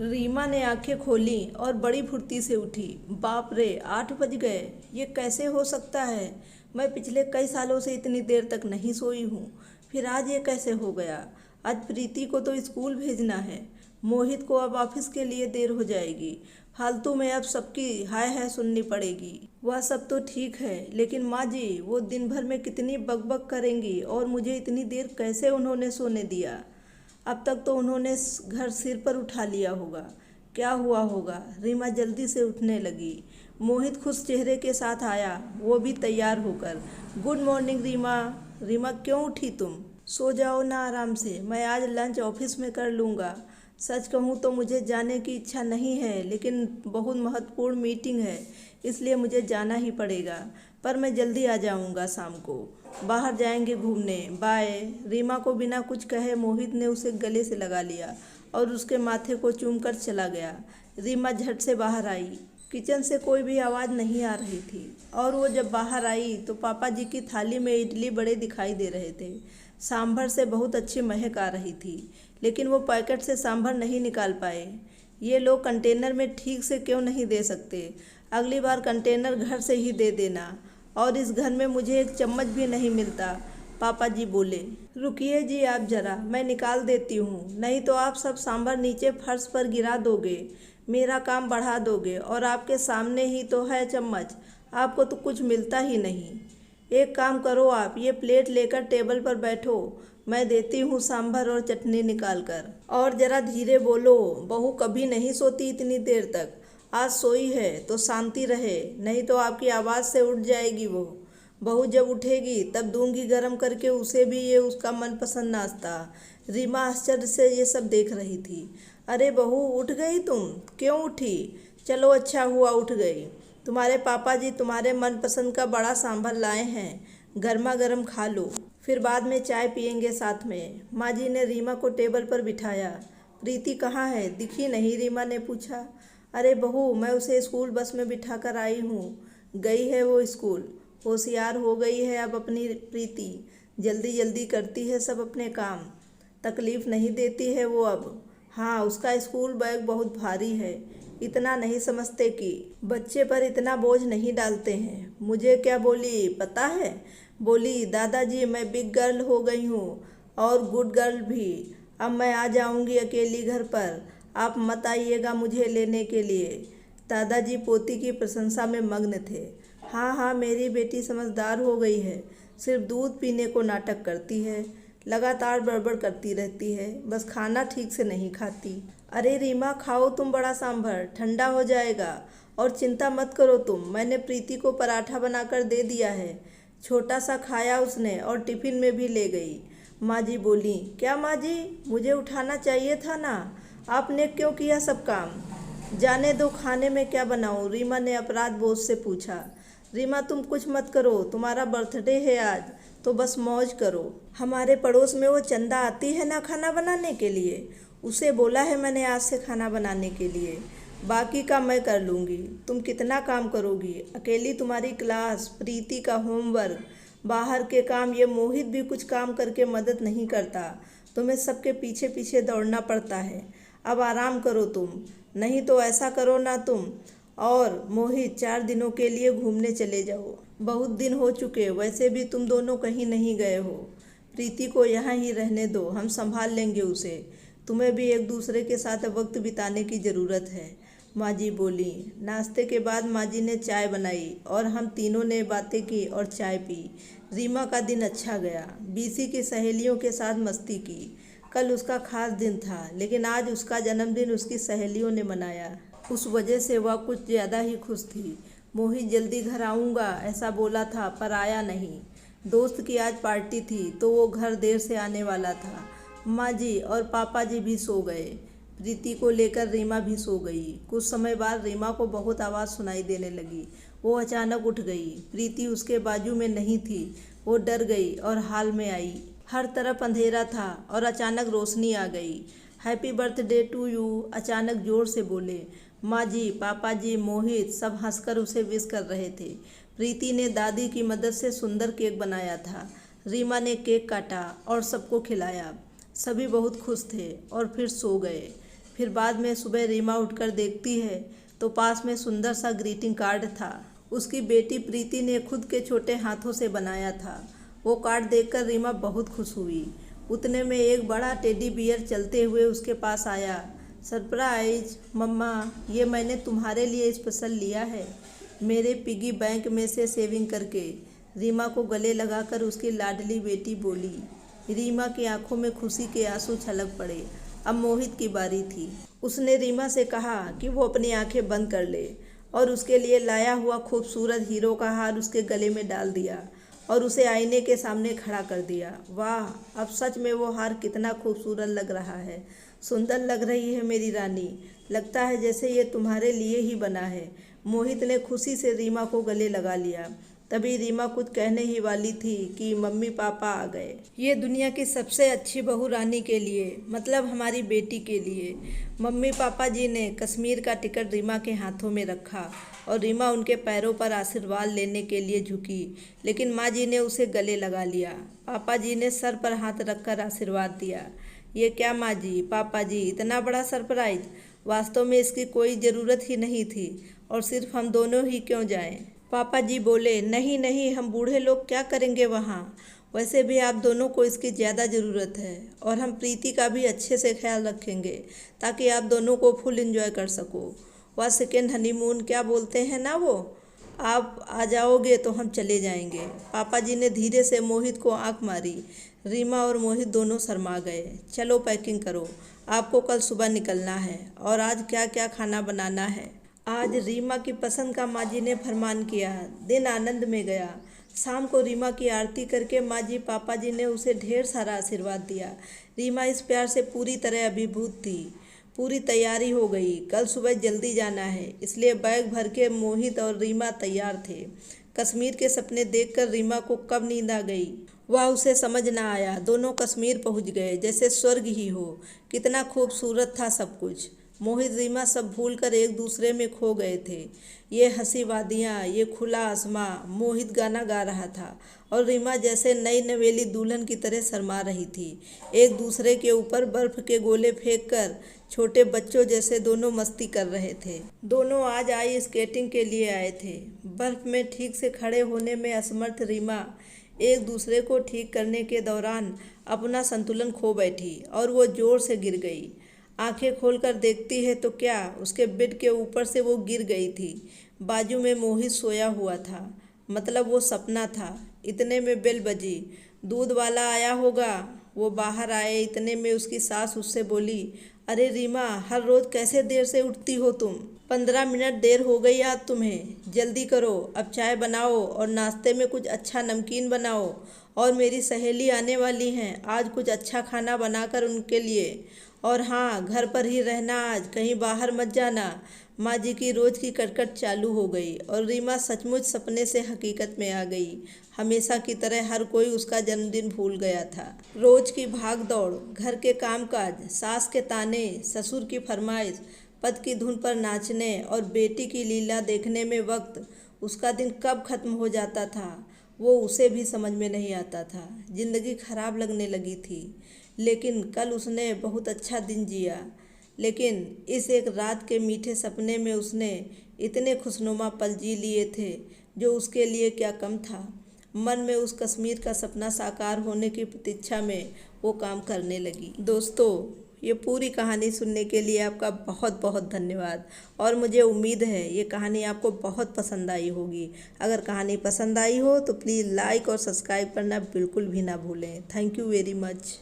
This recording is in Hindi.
रीमा ने आंखें खोली और बड़ी फुर्ती से उठी। बाप रे, 8 बज गए। ये कैसे हो सकता है? मैं पिछले कई सालों से इतनी देर तक नहीं सोई हूँ। फिर आज ये कैसे हो गया? आज प्रीति को तो स्कूल भेजना है। मोहित को अब ऑफिस के लिए देर हो जाएगी। फालतू में अब सबकी हाय हाय सुननी पड़ेगी। वह सब तो ठीक है, लेकिन माँ जी, वो दिन भर में कितनी बकबक करेंगी और मुझे इतनी देर कैसे उन्होंने सोने दिया? अब तक तो उन्होंने घर सिर पर उठा लिया होगा। क्या हुआ होगा? रीमा जल्दी से उठने लगी। मोहित खुश चेहरे के साथ आया, वो भी तैयार होकर। Good morning Reema. रीमा, क्यों उठी तुम? सो जाओ ना आराम से, मैं आज लंच ऑफिस में कर लूँगा। सच कहूँ तो मुझे जाने की इच्छा नहीं है, लेकिन बहुत महत्वपूर्ण मीटिंग है, इसलिए मुझे जाना ही पड़ेगा। पर मैं जल्दी आ जाऊँगा शाम को। बाहर जाएंगे घूमने। बाय। रीमा को बिना कुछ कहे मोहित ने उसे गले से लगा लिया और उसके माथे को चूमकर चला गया। रीमा झट से बाहर आई। किचन से कोई भी आवाज़ नहीं आ रही थी और वो जब बाहर आई तो पापा जी की थाली में इडली बड़े दिखाई दे रहे थे। सांभर से बहुत अच्छी महक आ रही थी, लेकिन वो पैकेट से सांभर नहीं निकाल पाए। ये लोग कंटेनर में ठीक से क्यों नहीं दे सकते? अगली बार कंटेनर घर से ही दे देना। और इस घर में मुझे एक चम्मच भी नहीं मिलता। पापा जी बोले। रुकिए जी, आप जरा, मैं निकाल देती हूँ, नहीं तो आप सब सांभर नीचे फर्श पर गिरा दोगे, मेरा काम बढ़ा दोगे। और आपके सामने ही तो है चम्मच, आपको तो कुछ मिलता ही नहीं। एक काम करो, आप ये प्लेट लेकर टेबल पर बैठो, मैं देती हूँ सांभर और चटनी निकाल कर। और ज़रा धीरे बोलो, बहू कभी नहीं सोती इतनी देर तक। आज सोई है तो शांति रहे, नहीं तो आपकी आवाज़ से उठ जाएगी वो। बहू जब उठेगी तब दूंगी गरम करके उसे भी ये उसका मनपसंद नाश्ता। रीमा आश्चर्य से ये सब देख रही थी। अरे बहू, उठ गई तुम? क्यों उठी? चलो अच्छा हुआ उठ गई। तुम्हारे पापा जी तुम्हारे मनपसंद का बड़ा सांभर लाए हैं, गर्मा गर्म खा लो, फिर बाद में चाय पियेंगे साथ में। माँ जी ने रीमा को टेबल पर बिठाया। प्रीति कहाँ है? दिखी नहीं? रीमा ने पूछा। अरे बहू, मैं उसे स्कूल बस में बिठा कर आई हूँ। गई है वो स्कूल। होशियार हो गई है अब अपनी प्रीति, जल्दी जल्दी करती है सब अपने काम, तकलीफ़ नहीं देती है वो अब। हाँ, उसका स्कूल बैग बहुत भारी है, इतना नहीं समझते कि बच्चे पर इतना बोझ नहीं डालते हैं। मुझे क्या बोली पता है? बोली, दादाजी मैं बिग गर्ल हो गई हूँ और गुड गर्ल भी। अब मैं आ जाऊँगी अकेली घर पर, आप मत आइएगा मुझे लेने के लिए। दादाजी पोती की प्रशंसा में मग्न थे। हाँ हाँ, मेरी बेटी समझदार हो गई है, सिर्फ दूध पीने को नाटक करती है, लगातार बड़बड़ करती रहती है, बस खाना ठीक से नहीं खाती। अरे रीमा, खाओ तुम बड़ा सांभर, ठंडा हो जाएगा। और चिंता मत करो तुम, मैंने प्रीति को पराठा बनाकर दे दिया है। छोटा सा खाया उसने और टिफिन में भी ले गई। माँ जी बोली। क्या माँ जी, मुझे उठाना चाहिए था ना, आपने क्यों किया सब काम? जाने दो, खाने में क्या बनाऊं? रीमा ने अपराध बोझ से पूछा। रीमा, तुम कुछ मत करो, तुम्हारा बर्थडे है आज, तो बस मौज करो। हमारे पड़ोस में वो चंदा आती है ना खाना बनाने के लिए, उसे बोला है मैंने आज से खाना बनाने के लिए। बाकी का मैं कर लूँगी। तुम कितना काम करोगी? अकेली तुम्हारी क्लास, प्रीति का होमवर्क, बाहर के काम, ये मोहित भी कुछ काम करके मदद नहीं करता, तुम्हें सबके पीछे पीछे दौड़ना पड़ता है। अब आराम करो तुम, नहीं तो ऐसा करो ना तुम और मोहित 4 दिनों के लिए घूमने चले जाओ। बहुत दिन हो चुके, वैसे भी तुम दोनों कहीं नहीं गए हो। प्रीति को यहाँ ही रहने दो, हम संभाल लेंगे उसे। तुम्हें भी एक दूसरे के साथ वक्त बिताने की ज़रूरत है, माँ जी बोली। नाश्ते के बाद माँ जी ने चाय बनाई और हम तीनों ने बातें की और चाय पी। रीमा का दिन अच्छा गया, बीसी की सहेलियों के साथ मस्ती की। कल उसका खास दिन था, लेकिन आज उसका जन्मदिन उसकी सहेलियों ने मनाया। उस वजह से वह कुछ ज़्यादा ही खुश थी। मोहित जल्दी घर आऊँगा ऐसा बोला था, पर आया नहीं। दोस्त की आज पार्टी थी तो वो घर देर से आने वाला था। माँ जी और पापा जी भी सो गए। प्रीति को लेकर रीमा भी सो गई। कुछ समय बाद रीमा को बहुत आवाज़ सुनाई देने लगी। वो अचानक उठ गई। प्रीति उसके बाजू में नहीं थी। वो डर गई और हाल में आई। हर तरफ अंधेरा था और अचानक रोशनी आ गई। हैप्पी बर्थडे टू यू, अचानक जोर से बोले। माँ जी, पापा जी, मोहित सब हंसकर उसे विश कर रहे थे। प्रीति ने दादी की मदद से सुंदर केक बनाया था। रीमा ने केक काटा और सबको खिलाया। सभी बहुत खुश थे और फिर सो गए। फिर बाद में सुबह रीमा उठकर देखती है तो पास में सुंदर सा ग्रीटिंग कार्ड था। उसकी बेटी प्रीति ने खुद के छोटे हाथों से बनाया था। वो कार्ड देखकर रीमा बहुत खुश हुई। उतने में एक बड़ा टेडी बियर चलते हुए उसके पास आया। सरप्राइज मम्मा, ये मैंने तुम्हारे लिए स्पेशल लिया है, मेरे पिगी बैंक में से सेविंग करके। रीमा को गले लगाकर उसकी लाडली बेटी बोली। रीमा की आंखों में खुशी के आंसू छलक पड़े। अब मोहित की बारी थी। उसने रीमा से कहा कि वो अपनी आंखें बंद कर ले और उसके लिए लाया हुआ खूबसूरत हीरो का हार उसके गले में डाल दिया और उसे आईने के सामने खड़ा कर दिया। वाह, अब सच में वो हार कितना खूबसूरत लग रहा है। सुंदर लग रही है मेरी रानी, लगता है जैसे ये तुम्हारे लिए ही बना है। मोहित ने खुशी से रीमा को गले लगा लिया। तभी रीमा कुछ कहने ही वाली थी कि मम्मी पापा आ गए। ये दुनिया की सबसे अच्छी बहू रानी के लिए, मतलब हमारी बेटी के लिए। मम्मी पापा जी ने कश्मीर का टिकट रीमा के हाथों में रखा और रीमा उनके पैरों पर आशीर्वाद लेने के लिए झुकी, लेकिन माँ जी ने उसे गले लगा लिया। पापा जी ने सर पर हाथ रखकर आशीर्वाद दिया। ये क्या माँ जी, पापा जी, इतना बड़ा सरप्राइज? वास्तव में इसकी कोई ज़रूरत ही नहीं थी, और सिर्फ हम दोनों ही क्यों जाएं? पापा जी बोले, नहीं नहीं, हम बूढ़े लोग क्या करेंगे वहाँ? वैसे भी आप दोनों को इसकी ज़्यादा ज़रूरत है, और हम प्रीति का भी अच्छे से ख्याल रखेंगे ताकि आप दोनों को फुल एंजॉय कर सको। वह सेकेंड हनीमून क्या बोलते हैं ना वो, आप आ जाओगे तो हम चले जाएंगे। पापा जी ने धीरे से मोहित को आंख मारी। रीमा और मोहित दोनों शर्मा गए। चलो पैकिंग करो, आपको कल सुबह निकलना है। और आज क्या क्या खाना बनाना है? आज रीमा की पसंद का माँ जी ने फरमान किया। दिन आनंद में गया। शाम को रीमा की आरती करके माँ जी पापा जी ने उसे ढेर सारा आशीर्वाद दिया। रीमा इस प्यार से पूरी तरह अभिभूत थी। पूरी तैयारी हो गई। कल सुबह जल्दी जाना है, इसलिए बैग भर के मोहित और रीमा तैयार थे। कश्मीर के सपने देखकर रीमा को कब नींद आ गई वह उसे समझ ना आया। दोनों कश्मीर पहुंच गए, जैसे स्वर्ग ही हो। कितना खूबसूरत था सब कुछ। मोहित रीमा सब भूलकर एक दूसरे में खो गए थे। ये हंसी वादियाँ, ये खुला आसमां। मोहित गाना गा रहा था और रीमा जैसे नई नवेली दुल्हन की तरह शर्मा रही थी। एक दूसरे के ऊपर बर्फ के गोले फेंककर छोटे बच्चों जैसे दोनों मस्ती कर रहे थे। दोनों आज आई स्केटिंग के लिए आए थे। बर्फ में ठीक से खड़े होने में असमर्थ रीमा एक दूसरे को ठीक करने के दौरान अपना संतुलन खो बैठी और वो जोर से गिर गई। आंखें खोलकर देखती है तो क्या, उसके बेड के ऊपर से वो गिर गई थी। बाजू में मोहित सोया हुआ था, मतलब वो सपना था। इतने में बेल बजी। दूध वाला आया होगा। वो बाहर आए। इतने में उसकी सास उससे बोली, अरे रीमा, हर रोज़ कैसे देर से उठती हो तुम? 15 मिनट देर हो गई आज तुम्हें। जल्दी करो, अब चाय बनाओ और नाश्ते में कुछ अच्छा नमकीन बनाओ। और मेरी सहेली आने वाली हैं, आज कुछ अच्छा खाना बनाकर उनके लिए। और हाँ, घर पर ही रहना आज, कहीं बाहर मत जाना। माँ जी की रोज़ की कटकट चालू हो गई और रीमा सचमुच सपने से हकीकत में आ गई। हमेशा की तरह हर कोई उसका जन्मदिन भूल गया था। रोज की भाग दौड़, घर के कामकाज, सास के ताने, ससुर की फरमाइश, पद की धुन पर नाचने और बेटी की लीला देखने में वक्त उसका दिन कब खत्म हो जाता था वो उसे भी समझ में नहीं आता था। जिंदगी खराब लगने लगी थी। लेकिन कल उसने बहुत अच्छा दिन जिया। लेकिन इस एक रात के मीठे सपने में उसने इतने खुशनुमा पल जी लिए थे जो उसके लिए क्या कम था। मन में उस कश्मीर का सपना साकार होने की प्रतीक्षा में वो काम करने लगी। दोस्तों, ये पूरी कहानी सुनने के लिए आपका बहुत बहुत धन्यवाद। और मुझे उम्मीद है ये कहानी आपको बहुत पसंद आई होगी। अगर कहानी पसंद आई हो तो प्लीज़ लाइक और सब्सक्राइब करना बिल्कुल भी ना भूलें। Thank you very much.